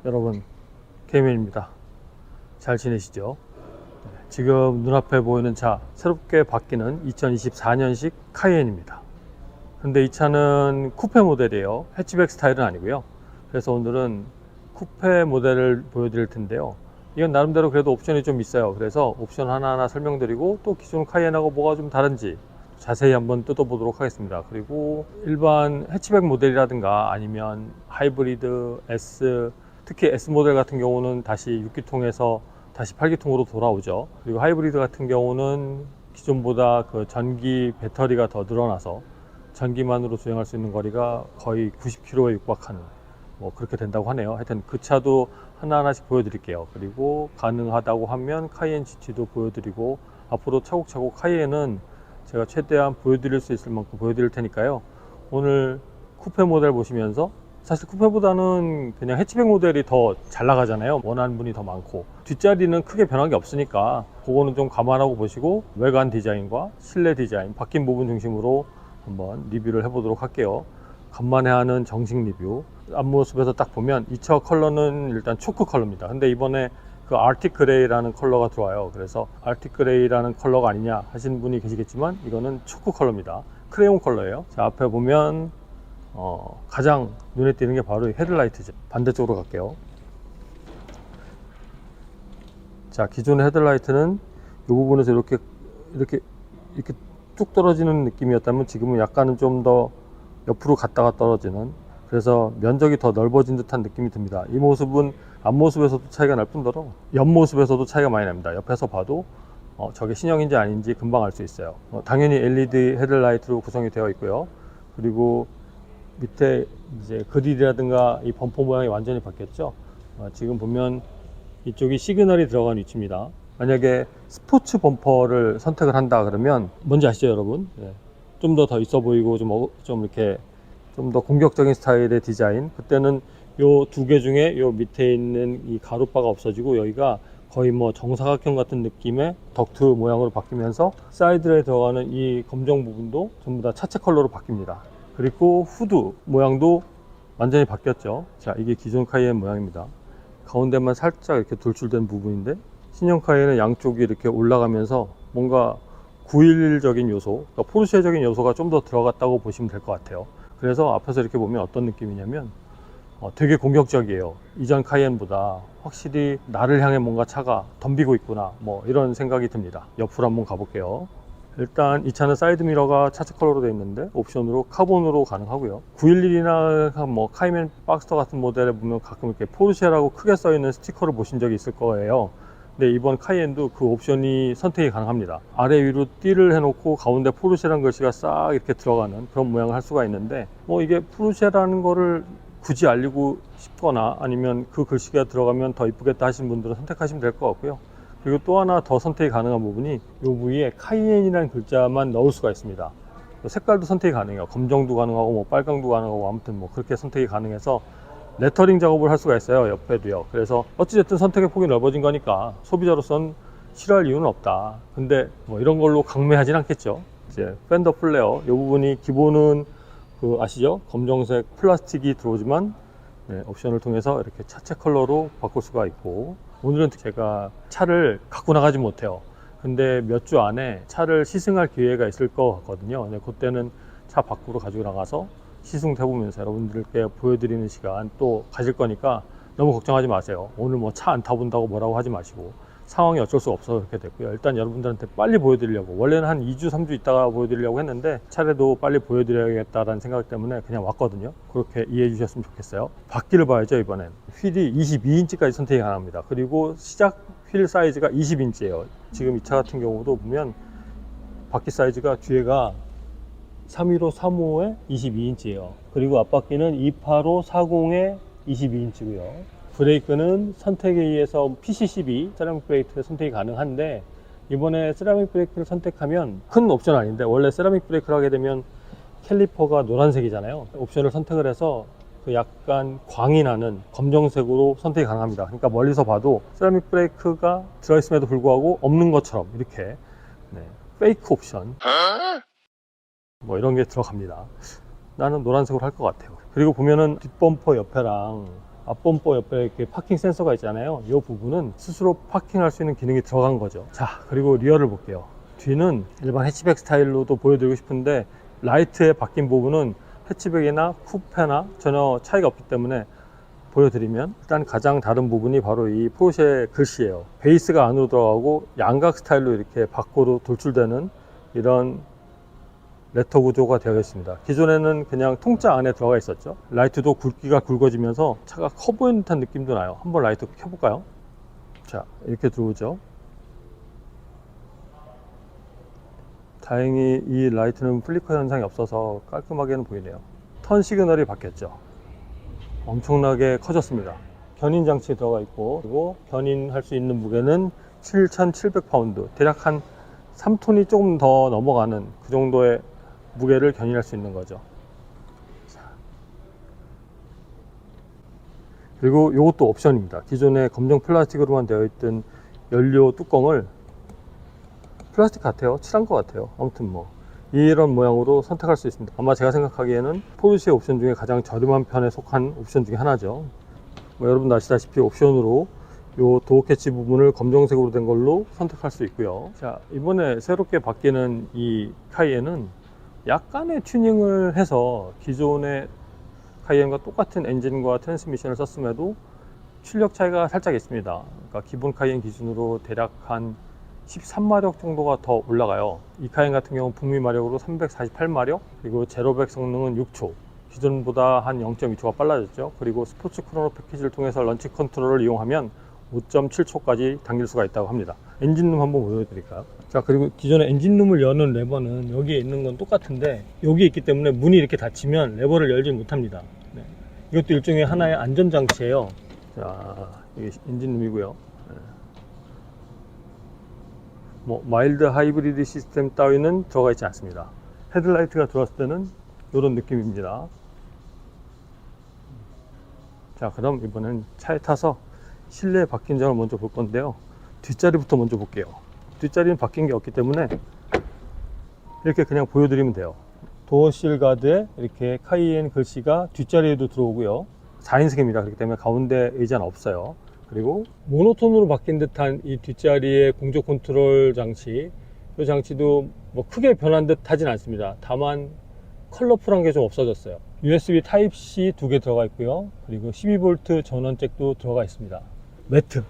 여러분, 케이맨입니다. 잘 지내시죠? 지금 눈앞에 보이는 차, 새롭게 바뀌는 2024년식 카이엔입니다. 근데 이 차는 쿠페 모델이에요. 해치백 스타일은 아니고요. 그래서 오늘은 쿠페 모델을 보여드릴 텐데요. 이건 나름대로 그래도 옵션이 좀 있어요. 그래서 옵션 하나하나 설명드리고 또 기존 카이엔하고 뭐가 좀 다른지 자세히 한번 뜯어보도록 하겠습니다. 그리고 일반 해치백 모델이라든가 아니면 하이브리드 S, 특히 S 모델 같은 경우는 다시 6기통에서 다시 8기통으로 돌아오죠. 그리고 하이브리드 같은 경우는 기존보다 그 전기 배터리가 더 늘어나서 전기만으로 주행할 수 있는 거리가 거의 90km에 육박하는 뭐 그렇게 된다고 하네요. 하여튼 그 차도 하나하나씩 보여드릴게요. 그리고 가능하다고 하면 카이엔 GT도 보여드리고, 앞으로 차곡차곡 카이엔은 제가 최대한 보여드릴 수 있을 만큼 보여드릴 테니까요. 오늘 쿠페 모델 보시면서, 사실 쿠페보다는 그냥 해치백 모델이 더 잘 나가잖아요. 원하는 분이 더 많고 뒷자리는 크게 변한 게 없으니까 그거는 좀 감안하고 보시고, 외관 디자인과 실내 디자인 바뀐 부분 중심으로 한번 리뷰를 해보도록 할게요. 간만에 하는 정식 리뷰. 앞모습에서 딱 보면 이 차 컬러는 일단 초크 컬러입니다. 근데 이번에 그 아르틱 그레이라는 컬러가 들어와요. 그래서 아르틱 그레이라는 컬러가 아니냐 하시는 분이 계시겠지만, 이거는 초크 컬러입니다. 크레용 컬러예요. 자, 앞에 보면 가장 눈에 띄는 게 바로 헤드라이트죠. 반대쪽으로 갈게요. 자, 기존의 헤드라이트는 이 부분에서 이렇게 쭉 떨어지는 느낌이었다면, 지금은 약간은 좀 더 옆으로 갔다가 떨어지는, 그래서 면적이 더 넓어진 듯한 느낌이 듭니다. 이 모습은 앞모습에서도 차이가 날 뿐더러 옆모습에서도 차이가 많이 납니다. 옆에서 봐도 저게 신형인지 아닌지 금방 알 수 있어요. 당연히 LED 헤드라이트로 구성이 되어 있고요. 그리고 밑에 이제 그릴이라든가 이 범퍼 모양이 완전히 바뀌었죠. 지금 보면 이쪽이 시그널이 들어간 위치입니다. 만약에 스포츠 범퍼를 선택을 한다 그러면, 뭔지 아시죠 여러분? 좀 더 있어 보이고 좀 이렇게 좀 더 공격적인 스타일의 디자인. 그때는 요 두 개 중에 요 밑에 있는 이 가룻바가 없어지고, 여기가 거의 뭐 정사각형 같은 느낌의 덕트 모양으로 바뀌면서 사이드에 들어가는 이 검정 부분도 전부 다 차체 컬러로 바뀝니다. 그리고 후드 모양도 완전히 바뀌었죠. 자, 이게 기존 카이엔 모양입니다. 가운데만 살짝 이렇게 돌출된 부분인데, 신형 카이엔은 양쪽이 이렇게 올라가면서 뭔가 911적인 요소, 그러니까 포르쉐적인 요소가 좀 더 들어갔다고 보시면 될 것 같아요. 그래서 앞에서 이렇게 보면 어떤 느낌이냐면 되게 공격적이에요. 이전 카이엔보다 확실히 나를 향해 뭔가 차가 덤비고 있구나, 뭐 이런 생각이 듭니다. 옆으로 한번 가볼게요. 일단 이 차는 사이드미러가 차체 컬러로 되어 있는데 옵션으로 카본으로 가능하고요. 911이나 뭐 카이엔 박스터 같은 모델에 보면 가끔 이렇게 포르쉐라고 크게 써 있는 스티커를 보신 적이 있을 거예요. 근데 이번 카이엔도 그 옵션이 선택이 가능합니다. 아래 위로 띠를 해놓고 가운데 포르쉐라는 글씨가 싹 이렇게 들어가는 그런 모양을 할 수가 있는데, 뭐 이게 포르쉐라는 거를 굳이 알리고 싶거나 아니면 그 글씨가 들어가면 더 이쁘겠다 하시는 분들은 선택하시면 될 것 같고요. 그리고 또 하나 더 선택이 가능한 부분이, 이 부위에 카이엔이라는 글자만 넣을 수가 있습니다. 색깔도 선택이 가능해요. 검정도 가능하고 뭐 빨강도 가능하고, 아무튼 뭐 그렇게 선택이 가능해서 레터링 작업을 할 수가 있어요. 옆에도요. 그래서 어찌됐든 선택의 폭이 넓어진 거니까 소비자로선 싫어할 이유는 없다. 근데 뭐 이런 걸로 강매하진 않겠죠. 이제 팬더 플레어 이 부분이 기본은 그 아시죠? 검정색 플라스틱이 들어오지만 옵션을 통해서 이렇게 차체 컬러로 바꿀 수가 있고, 오늘은 제가 차를 갖고 나가지 못해요. 근데 몇 주 안에 차를 시승할 기회가 있을 것 같거든요. 그때는 차 밖으로 가지고 나가서 시승도 해보면서 여러분들께 보여드리는 시간 또 가질 거니까 너무 걱정하지 마세요. 오늘 뭐 차 안 타본다고 뭐라고 하지 마시고, 상황이 어쩔 수 없어서 그렇게 됐고요. 일단 여러분들한테 빨리 보여드리려고, 원래는 한 2주 3주 있다가 보여드리려고 했는데 차례도 빨리 보여드려야겠다라는 생각 때문에 그냥 왔거든요. 그렇게 이해해 주셨으면 좋겠어요. 바퀴를 봐야죠. 이번엔 휠이 22인치까지 선택이 가능합니다. 그리고 시작 휠 사이즈가 20인치예요 지금 이 차 같은 경우도 보면 바퀴 사이즈가 뒤에가 315, 35에 22인치예요. 그리고 앞바퀴는 285, 40에 22인치고요. 브레이크는 선택에 의해서 PCCB, 세라믹 브레이크 선택이 가능한데, 이번에 세라믹 브레이크를 선택하면 큰 옵션 아닌데, 원래 세라믹 브레이크를 하게 되면 캘리퍼가 노란색이잖아요. 옵션을 선택을 해서 그 약간 광이 나는 검정색으로 선택이 가능합니다. 그러니까 멀리서 봐도 세라믹 브레이크가 들어있음에도 불구하고 없는 것처럼 이렇게 페이크 옵션 뭐 이런 게 들어갑니다. 나는 노란색으로 할 것 같아요. 그리고 보면은 뒷범퍼 옆에랑 앞범퍼 옆에 이렇게 파킹 센서가 있잖아요. 이 부분은 스스로 파킹할 수 있는 기능이 들어간 거죠. 자, 그리고 리어를 볼게요. 뒤는 일반 해치백 스타일로도 보여드리고 싶은데 라이트에 바뀐 부분은 해치백이나 쿠페나 전혀 차이가 없기 때문에 보여드리면, 일단 가장 다른 부분이 바로 이 포르쉐 글씨예요. 베이스가 안으로 들어가고 양각 스타일로 이렇게 밖으로 돌출되는 이런 레터 구조가 되어 있습니다. 기존에는 그냥 통짜 안에 들어가 있었죠. 라이트도 굵기가 굵어지면서 차가 커 보이는 듯한 느낌도 나요. 한번 라이트 켜볼까요? 자, 이렇게 들어오죠. 다행히 이 라이트는 플리커 현상이 없어서 깔끔하게는 보이네요. 턴 시그널이 바뀌었죠. 엄청나게 커졌습니다. 견인 장치 들어가 있고, 그리고 견인할 수 있는 무게는 7,700파운드, 대략 한 3톤이 조금 더 넘어가는 그 정도의 무게를 견인할 수 있는 거죠. 그리고 이것도 옵션입니다. 기존에 검정 플라스틱으로만 되어 있던 연료 뚜껑을 플라스틱 같아요. 칠한 것 같아요. 아무튼 뭐 이런 모양으로 선택할 수 있습니다. 아마 제가 생각하기에는 포르쉐 옵션 중에 가장 저렴한 편에 속한 옵션 중에 하나죠. 뭐 여러분도 아시다시피 옵션으로 요 도어 캐치 부분을 검정색으로 된 걸로 선택할 수 있고요. 자, 이번에 새롭게 바뀌는 이 카이엔은 약간의 튜닝을 해서 기존의 카이엔과 똑같은 엔진과 트랜스미션을 썼음에도 출력 차이가 살짝 있습니다. 그러니까 기본 카이엔 기준으로 대략 한 13마력 정도가 더 올라가요. 이 카이엔 같은 경우는 북미 마력으로 348마력, 그리고 제로백 성능은 6초, 기존보다 한 0.2초가 빨라졌죠. 그리고 스포츠 크로노 패키지를 통해서 런치 컨트롤을 이용하면 5.7초까지 당길 수가 있다고 합니다. 엔진룸 한번 보여드릴까요? 자, 그리고 기존에 엔진룸을 여는 레버는 여기에 있는 건 똑같은데 여기에 있기 때문에 문이 이렇게 닫히면 레버를 열지 못합니다. 네. 이것도 일종의 하나의 안전장치예요. 자, 이게 엔진룸이고요. 네. 뭐 마일드 하이브리드 시스템 따위는 들어가 있지 않습니다. 헤드라이트가 들어왔을 때는 이런 느낌입니다. 자, 그럼 이번엔 차에 타서 실내에 바뀐 점을 먼저 볼 건데요. 뒷자리부터 먼저 볼게요. 뒷자리는 바뀐 게 없기 때문에 이렇게 그냥 보여드리면 돼요. 도어실 가드에 이렇게 카이엔 글씨가 뒷자리에도 들어오고요. 4인승입니다. 그렇기 때문에 가운데 의자는 없어요. 그리고 모노톤으로 바뀐 듯한 이 뒷자리의 공조 컨트롤 장치, 이 장치도 뭐 크게 변한 듯 하진 않습니다. 다만 컬러풀한 게 좀 없어졌어요. USB 타입C 2개 들어가 있고요. 그리고 12V 전원 잭도 들어가 있습니다. 매트,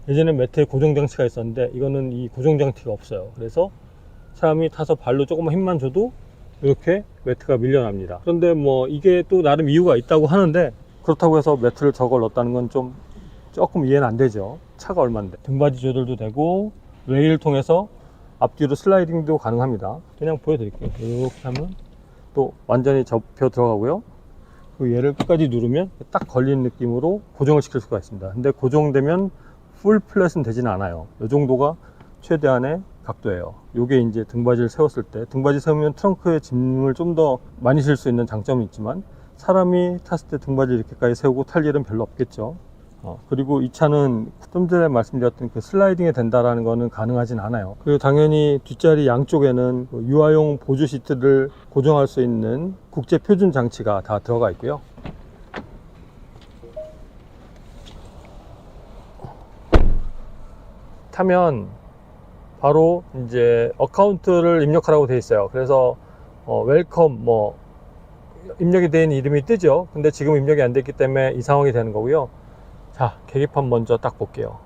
예전에 매트에 고정 장치가 있었는데 이거는 이 고정 장치가 없어요. 그래서 사람이 타서 발로 조금만 힘만 줘도 이렇게 매트가 밀려납니다. 그런데 뭐 이게 또 나름 이유가 있다고 하는데, 그렇다고 해서 매트를 저걸 넣었다는 건 좀 조금 이해는 안 되죠. 차가 얼만데. 등받이 조절도 되고 레일 통해서 앞뒤로 슬라이딩도 가능합니다. 그냥 보여드릴게요. 이렇게 하면 또 완전히 접혀 들어가고요. 그리고 얘를 끝까지 누르면 딱 걸리는 느낌으로 고정을 시킬 수가 있습니다. 근데 고정되면 풀 플랫은 되지는 않아요. 이 정도가 최대한의 각도예요. 요게 이제 등받이를 세웠을 때, 등받이 세우면 트렁크에 짐을 좀 더 많이 실 수 있는 장점이 있지만 사람이 탔을 때 등받이 이렇게까지 세우고 탈 일은 별로 없겠죠. 그리고 이 차는 좀 전에 말씀드렸던 그 슬라이딩이 된다라는 거는 가능하진 않아요. 그리고 당연히 뒷자리 양쪽에는 유아용 보조 시트를 고정할 수 있는 국제 표준 장치가 다 들어가 있고요. 타면 바로 이제 어카운트를 입력하라고 되어 있어요. 그래서 웰컴 뭐 입력이 된 이름이 뜨죠. 근데 지금 입력이 안 됐기 때문에 이 상황이 되는 거고요. 자, 계기판 먼저 딱 볼게요.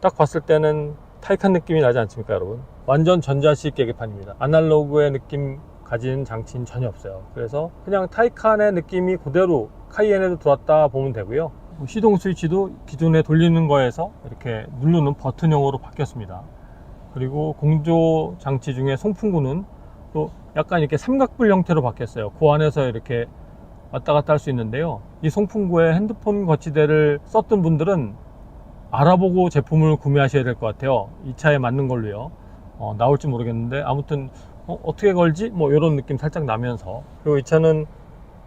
딱 봤을 때는 타이칸 느낌이 나지 않습니까, 여러분? 완전 전자식 계기판입니다. 아날로그의 느낌 가진 장치는 전혀 없어요. 그래서 그냥 타이칸의 느낌이 그대로 카이엔에도 들어왔다 보면 되고요. 시동 스위치도 기존에 돌리는 거에서 이렇게 누르는 버튼형으로 바뀌었습니다. 그리고 공조 장치 중에 송풍구는 또 약간 이렇게 삼각불 형태로 바뀌었어요. 그 안에서 이렇게 왔다 갔다 할 수 있는데요. 이 송풍구에 핸드폰 거치대를 썼던 분들은 알아보고 제품을 구매하셔야 될 것 같아요. 이 차에 맞는 걸로요. 나올지 모르겠는데 아무튼 어떻게 걸지? 뭐 이런 느낌 살짝 나면서. 그리고 이 차는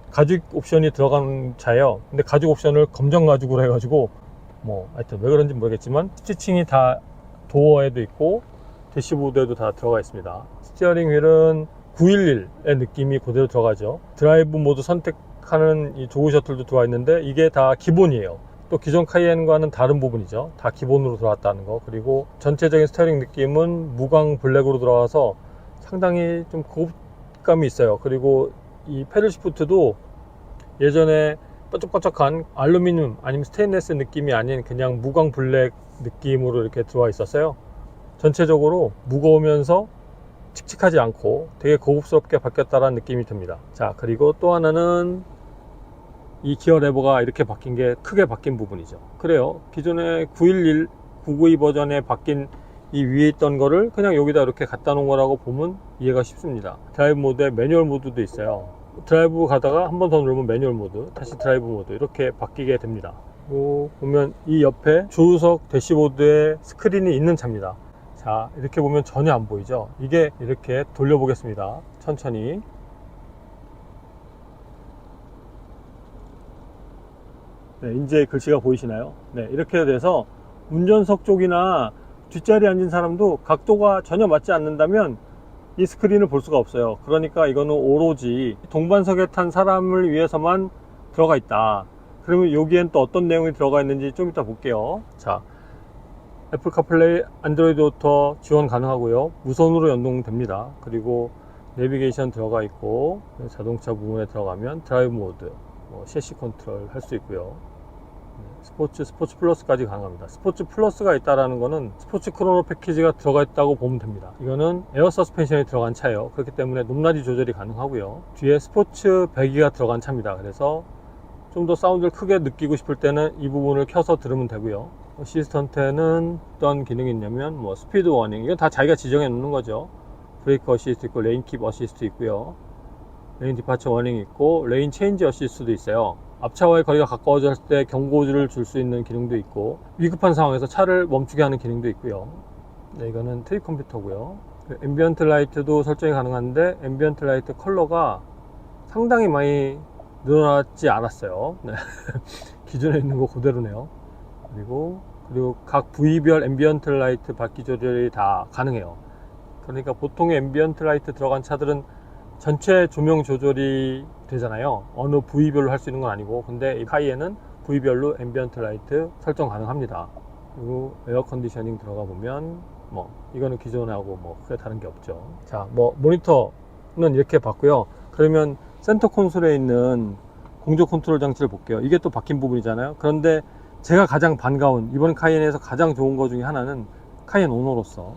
가죽 옵션이 들어간 차예요. 근데 가죽 옵션을 검정 가죽으로 해가지고 뭐 하여튼 왜 그런지 모르겠지만 스티칭이 다 도어에도 있고 대시보드에도 다 들어가 있습니다. 스티어링 휠은 911의 느낌이 그대로 들어가죠. 드라이브 모드 선택 하는 이 조그 셔틀도 들어와 있는데 이게 다 기본이에요. 또 기존 카이엔과는 다른 부분이죠. 다 기본으로 들어왔다는 거. 그리고 전체적인 스티어링 느낌은 무광 블랙으로 들어와서 상당히 좀 고급감이 있어요. 그리고 이 패들 시프트도 예전에 뾰족뾰족한 알루미늄 아니면 스테인레스 느낌이 아닌 그냥 무광 블랙 느낌으로 이렇게 들어와 있었어요. 전체적으로 무거우면서 칙칙하지 않고 되게 고급스럽게 바뀌었다는 느낌이 듭니다. 자, 그리고 또 하나는 이 기어 레버가 이렇게 바뀐 게 크게 바뀐 부분이죠. 그래요. 기존에 911, 992 버전에 바뀐 이 위에 있던 거를 그냥 여기다 이렇게 갖다 놓은 거라고 보면 이해가 쉽습니다. 드라이브 모드에 매뉴얼 모드도 있어요. 드라이브 가다가 한 번 더 누르면 매뉴얼 모드, 다시 드라이브 모드 이렇게 바뀌게 됩니다. 그리고 보면 이 옆에 조수석 대시보드에 스크린이 있는 차입니다. 자, 이렇게 보면 전혀 안 보이죠. 이게 이렇게 돌려보겠습니다. 천천히. 네, 이제 글씨가 보이시나요? 네, 이렇게 돼서 운전석 쪽이나 뒷자리에 앉은 사람도 각도가 전혀 맞지 않는다면 이 스크린을 볼 수가 없어요. 그러니까 이거는 오로지 동반석에 탄 사람을 위해서만 들어가 있다. 그러면 여기엔 또 어떤 내용이 들어가 있는지 좀 이따 볼게요. 자, 애플 카플레이, 안드로이드 오토 지원 가능하고요. 무선으로 연동됩니다. 그리고 내비게이션 들어가 있고 자동차 부분에 들어가면 드라이브 모드, 셰시 컨트롤 할 수 있고요. 스포츠 플러스까지 가능합니다. 스포츠 플러스가 있다라는 거는 스포츠 크로노 패키지가 들어가 있다고 보면 됩니다. 이거는 에어 서스펜션이 들어간 차예요. 그렇기 때문에 높낮이 조절이 가능하고요. 뒤에 스포츠 배기가 들어간 차입니다. 그래서 좀 더 사운드를 크게 느끼고 싶을 때는 이 부분을 켜서 들으면 되고요. 어시스턴트에는 어떤 기능이 있냐면 스피드 워닝, 이건 다 자기가 지정해 놓는 거죠. 브레이크 어시스트 있고 레인 킵 어시스트 있고요. 레인 디파처 워닝 있고 레인 체인지 어시스트도 있어요. 앞차와의 거리가 가까워졌을 때 경고를 줄 수 있는 기능도 있고 위급한 상황에서 차를 멈추게 하는 기능도 있고요. 네, 이거는 트립 컴퓨터고요. 앰비언트 라이트도 설정이 가능한데 앰비언트 라이트 컬러가 상당히 많이 늘어나지 않았어요. 네. 기존에 있는 거 그대로네요. 그리고 각 부위별 앰비언트 라이트 밝기 조절이 다 가능해요. 그러니까 보통의 앰비언트 라이트 들어간 차들은 전체 조명 조절이 되잖아요. 어느 부위별로 할 수 있는 건 아니고, 근데 이 카이엔은 부위별로 앰비언트 라이트 설정 가능합니다. 그리고 에어 컨디셔닝 들어가 보면 이거는 기존하고 크게 다른 게 없죠. 자, 모니터는 이렇게 봤고요. 그러면 센터 콘솔에 있는 공조 컨트롤 장치를 볼게요. 이게 또 바뀐 부분이잖아요. 그런데 제가 가장 반가운, 이번 카이엔에서 가장 좋은 거 중에 하나는 카이엔 오너로서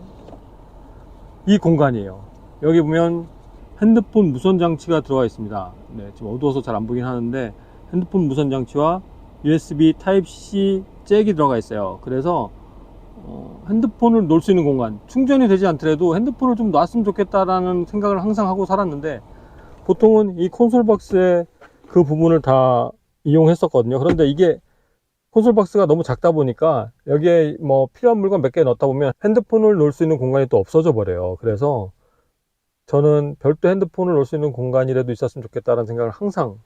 이 공간이에요. 여기 보면 핸드폰 무선 장치가 들어가 있습니다. 네, 지금 어두워서 잘 안 보긴 하는데 핸드폰 무선 장치와 USB Type-C 잭이 들어가 있어요. 그래서 핸드폰을 놓을 수 있는 공간, 충전이 되지 않더라도 핸드폰을 좀 놨으면 좋겠다라는 생각을 항상 하고 살았는데, 보통은 이 콘솔 박스의 그 부분을 다 이용했었거든요. 그런데 이게 콘솔 박스가 너무 작다 보니까 여기에 필요한 물건 몇 개 넣다 보면 핸드폰을 놓을 수 있는 공간이 또 없어져 버려요. 그래서 저는 별도 핸드폰을 놓을 수 있는 공간이라도 있었으면 좋겠다라는 생각을 항상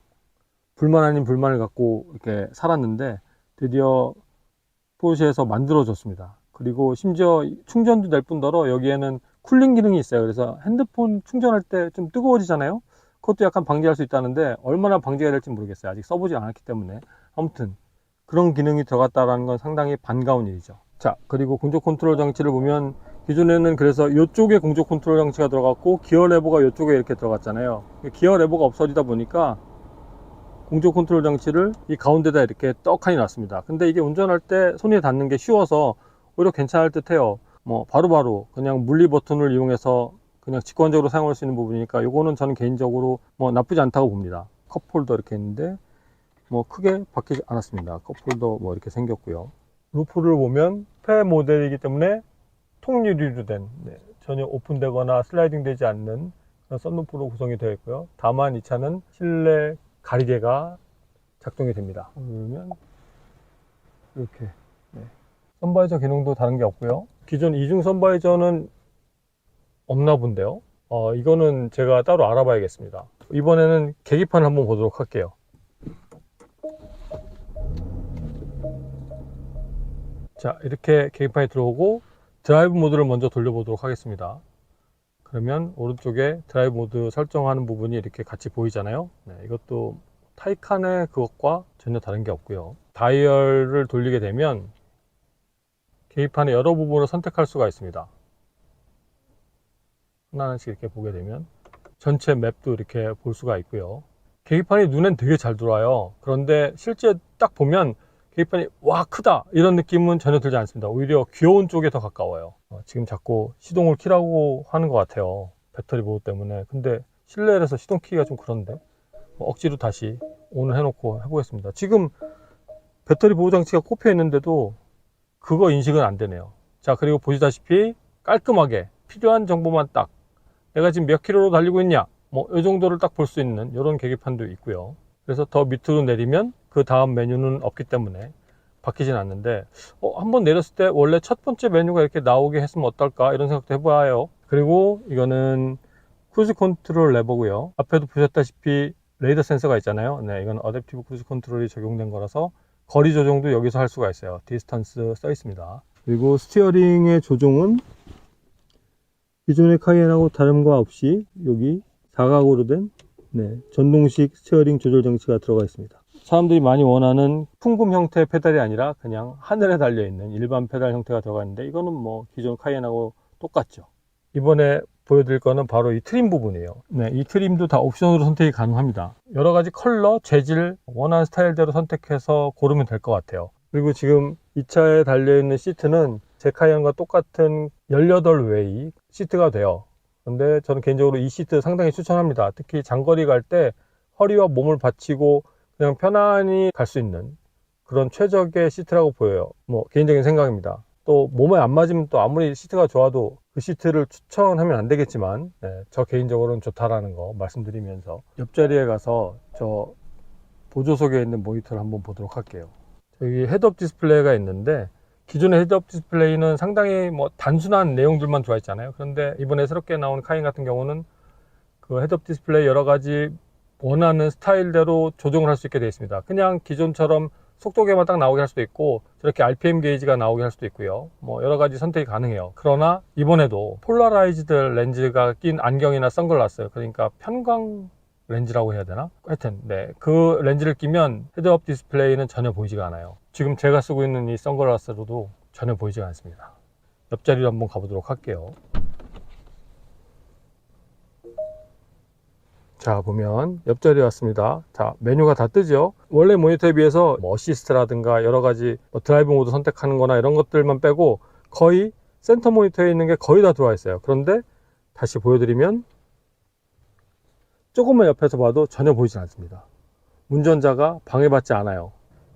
불만 아닌 불만을 갖고 이렇게 살았는데, 드디어 포르쉐에서 만들어졌습니다. 그리고 심지어 충전도 될 뿐더러 여기에는 쿨링 기능이 있어요. 그래서 핸드폰 충전할 때 좀 뜨거워지잖아요. 그것도 약간 방지할 수 있다는데 얼마나 방지가 될지 모르겠어요. 아직 써보지 않았기 때문에. 아무튼 그런 기능이 들어갔다는 건 상당히 반가운 일이죠. 자, 그리고 공조 컨트롤 장치를 보면 기존에는 그래서 이쪽에 공조 컨트롤 장치가 들어갔고 기어 레버가 이쪽에 이렇게 들어갔잖아요. 기어 레버가 없어지다 보니까 공조 컨트롤 장치를 이 가운데다 이렇게 떡하니 놨습니다. 근데 이게 운전할 때 손에 닿는 게 쉬워서 오히려 괜찮을 듯 해요. 바로바로 그냥 물리 버튼을 이용해서 그냥 직관적으로 사용할 수 있는 부분이니까 이거는 저는 개인적으로 나쁘지 않다고 봅니다. 컵홀더 이렇게 있는데 크게 바뀌지 않았습니다. 컵홀더 이렇게 생겼고요. 루프를 보면 폐 모델이기 때문에 통유리로 된, 전혀 오픈되거나 슬라이딩 되지 않는 그런 썬루프로 구성이 되어 있고요. 다만 이 차는 실내 가리개가 작동이 됩니다. 그러면 이렇게 선바이저 기능도 다른 게 없고요. 기존 이중 선바이저는 없나 본데요. 이거는 제가 따로 알아봐야겠습니다. 이번에는 계기판을 한번 보도록 할게요. 자, 이렇게 계기판이 들어오고 드라이브 모드를 먼저 돌려보도록 하겠습니다. 그러면 오른쪽에 드라이브 모드 설정하는 부분이 이렇게 같이 보이잖아요. 네, 이것도 타이칸의 그것과 전혀 다른 게 없고요. 다이얼을 돌리게 되면 계기판의 여러 부분을 선택할 수가 있습니다. 하나씩 이렇게 보게 되면 전체 맵도 이렇게 볼 수가 있고요. 계기판이 눈엔 되게 잘 들어와요. 그런데 실제 딱 보면 계기판이 와 크다 이런 느낌은 전혀 들지 않습니다. 오히려 귀여운 쪽에 더 가까워요. 지금 자꾸 시동을 키라고 하는 것 같아요. 배터리 보호 때문에. 근데 실내에서 시동 키기가 좀 그런데 억지로 다시 온을 해놓고 해보겠습니다. 지금 배터리 보호 장치가 꼽혀 있는데도 그거 인식은 안 되네요. 자, 그리고 보시다시피 깔끔하게 필요한 정보만 딱 내가 지금 몇 킬로로 달리고 있냐 뭐 이 정도를 딱 볼 수 있는 이런 계기판도 있고요. 그래서 더 밑으로 내리면 그 다음 메뉴는 없기 때문에 바뀌진 않는데 한번 내렸을 때 원래 첫 번째 메뉴가 이렇게 나오게 했으면 어떨까 이런 생각도 해봐요. 그리고 이거는 크루즈 컨트롤 레버고요. 앞에도 보셨다시피 레이더 센서가 있잖아요. 네, 이건 어댑티브 크루즈 컨트롤이 적용된 거라서 거리 조정도 여기서 할 수가 있어요. 디스턴스 써 있습니다. 그리고 스티어링의 조종은 기존의 카이엔하고 다름과 없이 여기 사각으로 된 전동식 스티어링 조절 장치가 들어가 있습니다. 사람들이 많이 원하는 풍금 형태의 페달이 아니라 그냥 하늘에 달려있는 일반 페달 형태가 들어가 있는데 이거는 뭐 기존 카이엔하고 똑같죠. 이번에 보여드릴 거는 바로 이 트림 부분이에요. 네, 이 트림도 다 옵션으로 선택이 가능합니다. 여러 가지 컬러, 재질, 원하는 스타일대로 선택해서 고르면 될 것 같아요. 그리고 지금 이 차에 달려있는 시트는 제 카이엔과 똑같은 18웨이 시트가 돼요. 근데 저는 개인적으로 이 시트 상당히 추천합니다. 특히 장거리 갈 때 허리와 몸을 받치고 그냥 편안히 갈 수 있는 그런 최적의 시트라고 보여요. 뭐 개인적인 생각입니다. 또 몸에 안 맞으면 또 아무리 시트가 좋아도 그 시트를 추천하면 안 되겠지만 저 개인적으로는 좋다라는 거 말씀드리면서 옆자리에 가서 저 보조석에 있는 모니터를 한번 보도록 할게요. 여기 헤드업 디스플레이가 있는데 기존의 헤드업 디스플레이는 상당히 뭐 단순한 내용들만 들어와 있잖아요. 그런데 이번에 새롭게 나온 카이엔 같은 경우는 그 헤드업 디스플레이 여러 가지 원하는 스타일대로 조정을 할 수 있게 되어 있습니다. 그냥 기존처럼 속도계만 딱 나오게 할 수도 있고 저렇게 RPM 게이지가 나오게 할 수도 있고요. 뭐 여러 가지 선택이 가능해요. 그러나 이번에도 폴라라이즈드 렌즈가 낀 안경이나 선글라스, 그러니까 편광 렌즈라고 해야 되나? 하여튼 그 렌즈를 끼면 헤드업 디스플레이는 전혀 보이지가 않아요. 지금 제가 쓰고 있는 이 선글라스로도 전혀 보이지가 않습니다. 옆자리로 한번 가보도록 할게요. 자, 보면 옆자리에 왔습니다. 자, 메뉴가 다 뜨죠. 원래 모니터에 비해서 뭐 어시스트라든가 여러 가지 드라이브 모드 선택하는 거나 이런 것들만 빼고 거의 센터 모니터에 있는 게 거의 다 들어와 있어요. 그런데 다시 보여드리면 조금만 옆에서 봐도 전혀 보이진 않습니다. 운전자가 방해받지 않아요.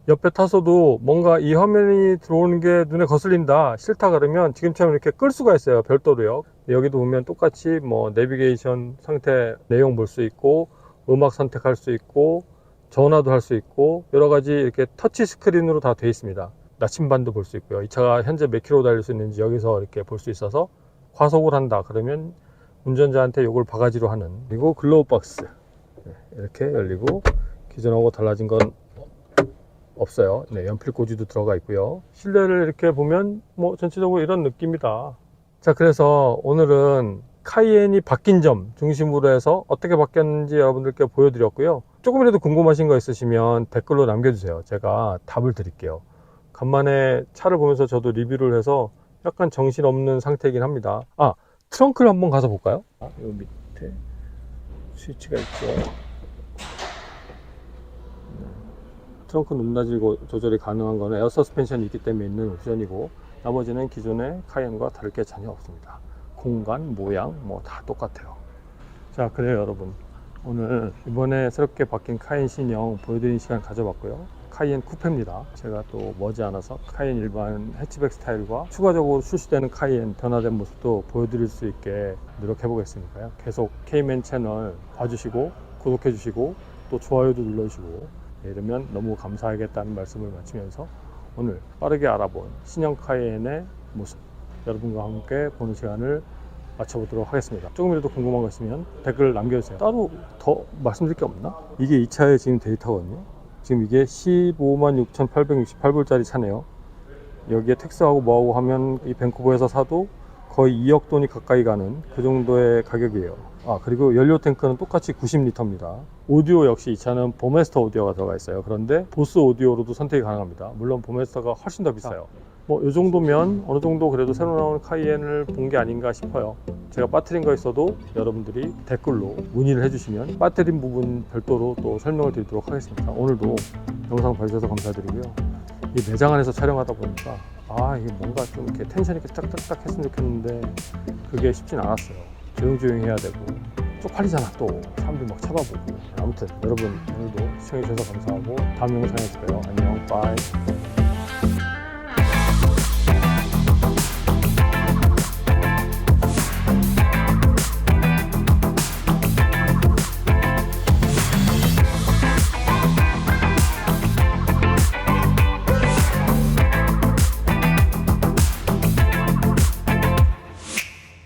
옆에 타서도 뭔가 이 화면이 들어오는 게 눈에 거슬린다, 싫다 그러면 지금처럼 이렇게 끌 수가 있어요. 별도로요. 여기도 보면 똑같이 뭐 내비게이션 상태 내용 볼 수 있고 음악 선택할 수 있고 전화도 할 수 있고 여러 가지 이렇게 터치 스크린으로 다 되어 있습니다. 나침반도 볼 수 있고요. 이 차가 현재 몇 킬로 달릴 수 있는지 여기서 이렇게 볼 수 있어서 과속을 한다 그러면 운전자한테 요걸 바가지로 하는. 그리고 글로우 박스 이렇게 열리고 기존하고 달라진 건 없어요. 연필 꽂이도 들어가 있고요. 실내를 이렇게 보면 뭐 전체적으로 이런 느낌이다. 자, 그래서 오늘은 카이엔이 바뀐 점 중심으로 해서 어떻게 바뀌었는지 여러분들께 보여드렸고요. 조금이라도 궁금하신 거 있으시면 댓글로 남겨주세요. 제가 답을 드릴게요. 간만에 차를 보면서 저도 리뷰를 해서 약간 정신없는 상태이긴 합니다. 트렁크를 한번 가서 볼까요? 요 밑에 스위치가 있죠. 트렁크 높낮이 조절이 가능한 거는 에어 서스펜션이 있기 때문에 있는 옵션이고 나머지는 기존의 카이엔과 다를 게 전혀 없습니다. 공간, 모양 뭐 다 똑같아요. 자, 그래요 여러분, 오늘 이번에 새롭게 바뀐 카이엔 신형 보여드리는 시간 가져봤고요. 카이엔 쿠페입니다. 제가 또 머지않아서 카이엔 일반 해치백 스타일과 추가적으로 출시되는 카이엔 변화된 모습도 보여드릴 수 있게 노력해 보겠으니까요. 계속 K맨 채널 봐주시고 구독해 주시고 또 좋아요도 눌러주시고 이러면 너무 감사하겠다는 말씀을 마치면서 오늘 빠르게 알아본 신형 카이엔의 모습 여러분과 함께 보는 시간을 마쳐보도록 하겠습니다. 조금이라도 궁금한 거 있으면 댓글 남겨주세요. 따로 더 말씀드릴 게 없나? 이게 이 차의 지금 데이터거든요. 지금 이게 156,868불짜리 차네요. 여기에 텍스하고 뭐하고 하면 이 밴쿠버에서 사도 거의 2억 돈이 가까이 가는 그 정도의 가격이에요. 그리고 연료 탱크는 똑같이 90리터입니다. 오디오 역시 이 차는 보메스터 오디오가 들어가 있어요. 그런데 보스 오디오로도 선택이 가능합니다. 물론 보메스터가 훨씬 더 비싸요. 뭐 이 정도면 어느 정도 그래도 새로 나오는 카이엔을 본 게 아닌가 싶어요. 제가 빠뜨린 거 있어도 여러분들이 댓글로 문의를 해주시면 빠뜨린 부분 별도로 또 설명을 드리도록 하겠습니다. 오늘도 영상 봐주셔서 감사드리고요. 이 매장 안에서 촬영하다 보니까 이게 뭔가 좀 이렇게 텐션 있게 짝짝짝 했으면 좋겠는데 그게 쉽진 않았어요. 조용조용히 해야 되고 쪽팔리잖아. 또 사람들 막 쳐다보고. 아무튼 여러분 오늘도 시청해주셔서 감사하고 다음 영상에 뵐게요. 안녕. 빠이.